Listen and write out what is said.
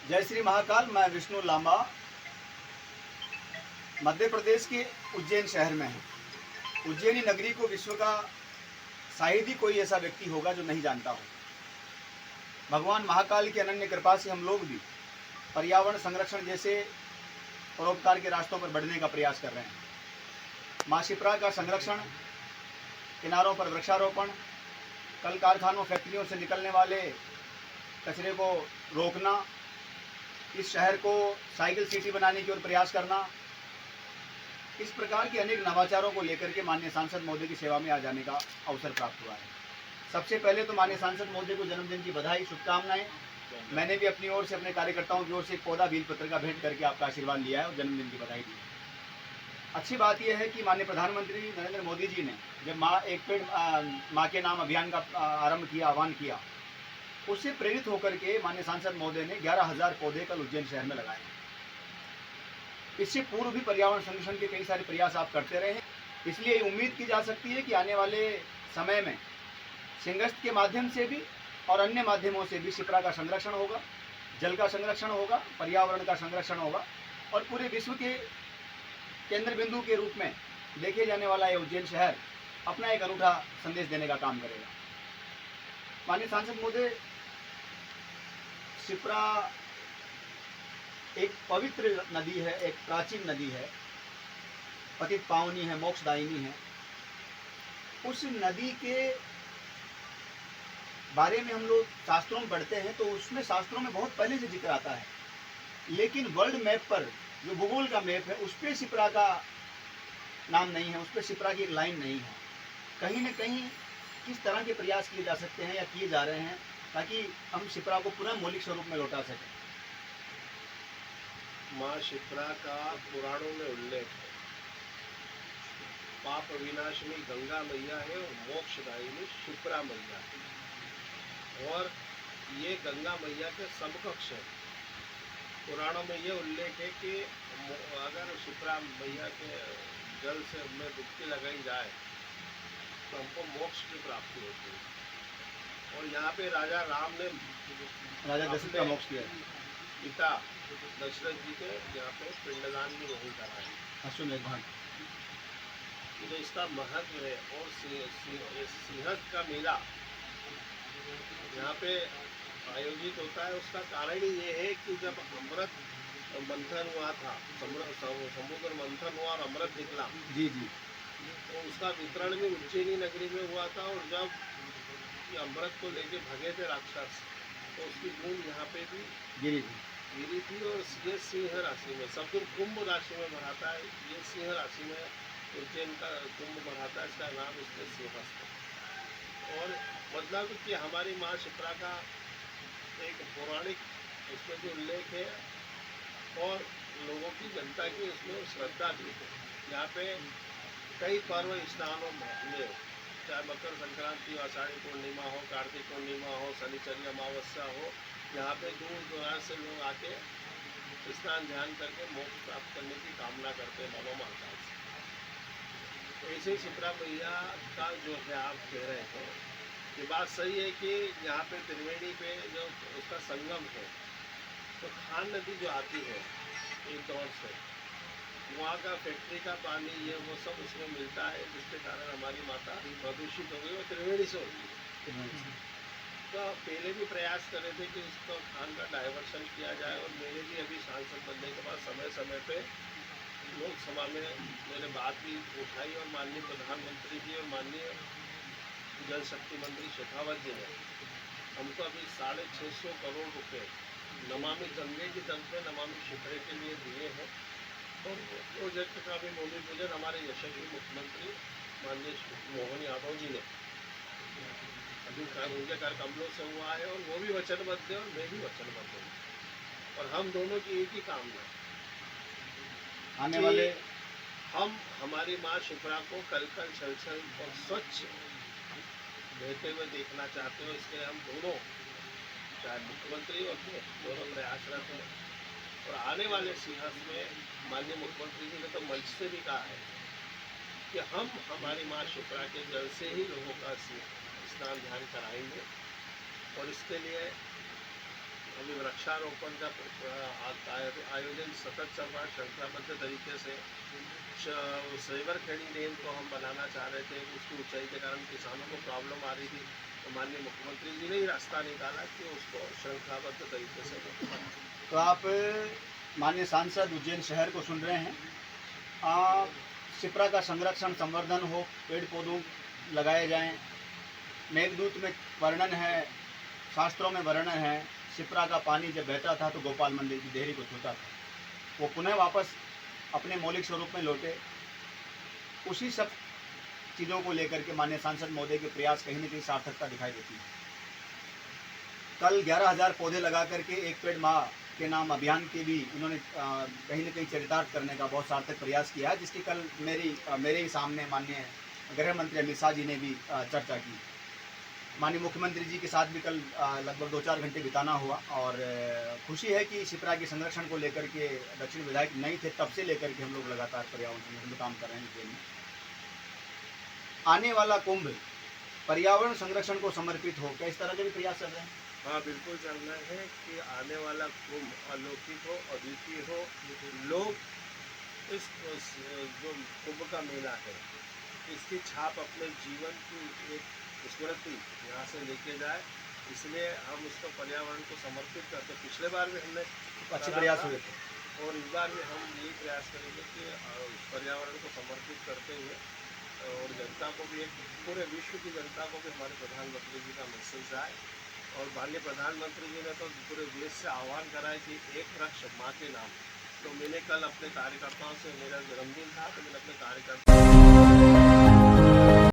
जय श्री महाकाल। मैं विष्णु लांबा मध्य प्रदेश के उज्जैन शहर में हूँ। उज्जैनी नगरी को विश्व का शायद ही कोई ऐसा व्यक्ति होगा जो नहीं जानता हो। भगवान महाकाल की अनन्य कृपा से हम लोग भी पर्यावरण संरक्षण जैसे परोपकार के रास्तों पर बढ़ने का प्रयास कर रहे हैं। माँ शिप्रा का संरक्षण, किनारों पर वृक्षारोपण, कल कारखानों फैक्ट्रियों से निकलने वाले कचरे को रोकना, इस शहर को साइकिल सिटी बनाने की ओर प्रयास करना, इस प्रकार के अनेक नवाचारों को लेकर के माननीय सांसद महोदय की सेवा में आ जाने का अवसर प्राप्त हुआ है। सबसे पहले तो माननीय सांसद महोदय को जन्मदिन की बधाई, शुभकामनाएं। मैंने भी अपनी ओर से अपने कार्यकर्ताओं की ओर से एक पौधा भील पत्र का भेंट करके आपका आशीर्वाद लिया है और जन्मदिन की बधाई दी है। अच्छी बात यह है कि माननीय प्रधानमंत्री नरेंद्र मोदी जी ने जब माँ एक पेड़ माँ के नाम अभियान का आरंभ किया, आह्वान किया, उससे प्रेरित होकर के माननीय सांसद महोदय ने 11,000 पौधे कल उज्जैन शहर में लगाए। इससे पूर्व भी पर्यावरण संरक्षण के कई सारे प्रयास आप करते रहे हैं, इसलिए उम्मीद की जा सकती है कि आने वाले समय में सिंगस्त के माध्यम से भी और अन्य माध्यमों से भी शिप्रा का संरक्षण होगा, जल का संरक्षण होगा, पर्यावरण का संरक्षण होगा और पूरे विश्व के केंद्र बिंदु के रूप में देखे जाने वाला ये उज्जैन शहर अपना एक अनूठा संदेश देने का काम करेगा। माननीय सांसद महोदय, शिप्रा एक पवित्र नदी है, एक प्राचीन नदी है, पतित पावनी है, मोक्षदायिनी है। उस नदी के बारे में हम लोग शास्त्रों में पढ़ते हैं तो उसमें शास्त्रों में बहुत पहले से जिक्र आता है, लेकिन वर्ल्ड मैप पर जो भूगोल का मैप है उस पर शिप्रा का नाम नहीं है, उस पर शिप्रा की एक लाइन नहीं है। कहीं न कहीं किस तरह के प्रयास किए जा सकते हैं या किए जा रहे हैं ताकि हम शिप्रा को पुनः मौलिक स्वरूप में लौटा सकें? माँ शिप्रा का पुराणों में उल्लेख है। पाप विनाशिनी गंगा मैया है और मोक्षदायिनी शिप्रा मैया है और ये गंगा मैया के समकक्ष है। पुराणों में ये उल्लेख है कि अगर शिप्रा मैया के जल से हमें डुबकी लगाई जाए तो हमको मोक्ष की प्राप्ति होती है। और यहाँ पे राजा राम ने राजा दशरथ का मोक्ष किया है। पिता दशरथ जी के यहाँ पे पिंडदान भी वहीं करा है। अश्वमेध भाग तो इसका महत्व है। और सिंहस्थ का मेला यहाँ पे आयोजित होता है। उसका कारण ही ये है कि जब अमृत मंथन हुआ था, समुद्र मंथन हुआ और अमृत निकला, जी जी, तो उसका वितरण भी उज्जैनी नगरी में हुआ था। और जब ये अमृत को लेके भगे थे राक्षस, तो उसकी बूंद यहाँ पे भी गिरी थी। और ये सिंह राशि में, सब कुंभ राशि में बढ़ाता है, ये सिंह राशि में उज्जैन का कुंभ बढ़ाता है, इसका नाम इसलिए सिंहस्थ है। और मतलब कि हमारी माँ शिप्रा का एक पौराणिक इसमें जो उल्लेख है और लोगों की जनता की उसमें श्रद्धा भी है। यहाँ पे कई पर्व स्नानों में, चाहे मकर संक्रांति, आषाढ़ी पूर्णिमा हो, कार्तिक पूर्णिमा हो, शनिचरी अमावस्या हो, यहाँ पे दूर दराज से लोग आके स्नान ध्यान करके मोक्ष प्राप्त करने की कामना करते हैं मनोमानता से। ऐसे ही शिप्रा मैया का जो है आप कह रहे थे, ये बात सही है कि यहाँ पे त्रिवेणी पे जो उसका संगम है, तो खान नदी जो आती है एक दौर से, वहाँ का फैक्ट्री का पानी ये वो सब उसमें मिलता है, जिसके कारण हमारी माता प्रदूषित हो गई और त्रिवेणी से होती है। तो पहले भी प्रयास कर रहे थे कि उसको खान का डाइवर्शन किया जाए। और मैंने भी अभी सांसद बनने के बाद समय समय पे लोकसभा में मैंने बात भी उठाई और माननीय प्रधानमंत्री जी और माननीय जल शक्ति मंत्री शेखावत जी ने हमको अभी 650 करोड़ रुपए नमामि गंगे की तरफ से नमामि शिप्रा के लिए दिए हैं। और प्रोजेक्ट का भी भूमि पूजन हमारे यशस्वी मुख्यमंत्री माननीय मोहन यादव जी ने अभी उनके कार्यकमलों से हुआ है। और वो भी वचनबद्ध है और मैं भी वचनबद्ध हूँ। और हम दोनों की एक ही कामना है आने वाले हम हमारी माँ शिप्रा को कलकल छलछल और स्वच्छ बहते हुए देखना चाहते हो। इसके लिए हम दोनों, चाहे मुख्यमंत्री और मैं, दोनों प्रयासरत हैं। और आने वाले सिंहस्थ में माननीय मुख्यमंत्री जी ने तो मंच से भी कहा है कि हम हमारी माँ शिप्रा के जल से ही लोगों का स्नान ध्यान कराएंगे। और इसके लिए अभी वृक्षारोपण का आयोजन सतत चल रहा है श्रृंखलाबद्ध तरीके से। सेवर खेड़ी लेन को हम बनाना चाह रहे थे, उसकी ऊंचाई के कारण किसानों को प्रॉब्लम आ रही थी, तो माननीय मुख्यमंत्री जी ने ही रास्ता निकाला कि उसको श्रृंखलाबद्ध तरीके से बनाना। तो आप माननीय सांसद उज्जैन शहर को सुन रहे हैं। शिप्रा का संरक्षण संवर्धन हो, पेड़ पौधों लगाए जाएं। मेघदूत में वर्णन है, शास्त्रों में वर्णन है, शिप्रा का पानी जब बहता था तो गोपाल मंदिर की देहरी को छूता था, वो पुनः वापस अपने मौलिक स्वरूप में लौटे। उसी सब चीज़ों को लेकर के माननीय सांसद महोदय के प्रयास कहीं न कहीं सार्थकता दिखाई देती है। कल 11,000 पौधे लगा करके एक पेड़ माँ के नाम अभियान के भी इन्होंने कहीं न कहीं चरितार्थ करने का बहुत सार्थक प्रयास किया है, जिसकी कल मेरे ही सामने माननीय गृह मंत्री अमित शाह जी ने भी चर्चा की। माननीय मुख्यमंत्री जी के साथ भी कल लगभग 2-4 घंटे बिताना हुआ और खुशी है कि शिप्रा के संरक्षण को लेकर के दक्षिण विधायक नहीं थे तब से लेकर के हम लोग लगातार पर्यावरण संरक्षण में काम कर रहे हैं। आने वाला कुंभ पर्यावरण संरक्षण को समर्पित हो, क्या इस तरह के भी प्रयास चल रहे हैं? हाँ, बिल्कुल चल रहे हैं कि आने वाला कुंभ अलौकिक हो, अद्वितीय हो। लोग इस जो कुंभ का मेला है, इसकी छाप अपने जीवन की एक स्मृति यहाँ से लेके जाए, इसलिए हम उसको पर्यावरण को समर्पित करते। पिछले बार भी हमने अच्छे प्रयास हुए थे और इस बार भी हम यही प्रयास करेंगे कि पर्यावरण को समर्पित करते हुए और जनता को भी, एक पूरे विश्व की जनता को भी हमारे प्रधानमंत्री जी का मैसेज आए। और माननीय प्रधानमंत्री जी ने तो पूरे देश से आह्वान करा है कि एक वृक्ष माँ के नाम। तो मैंने कल अपने कार्यकर्ताओं से, मेरा जन्मदिन था तो मैंने अपने कार्यकर्ता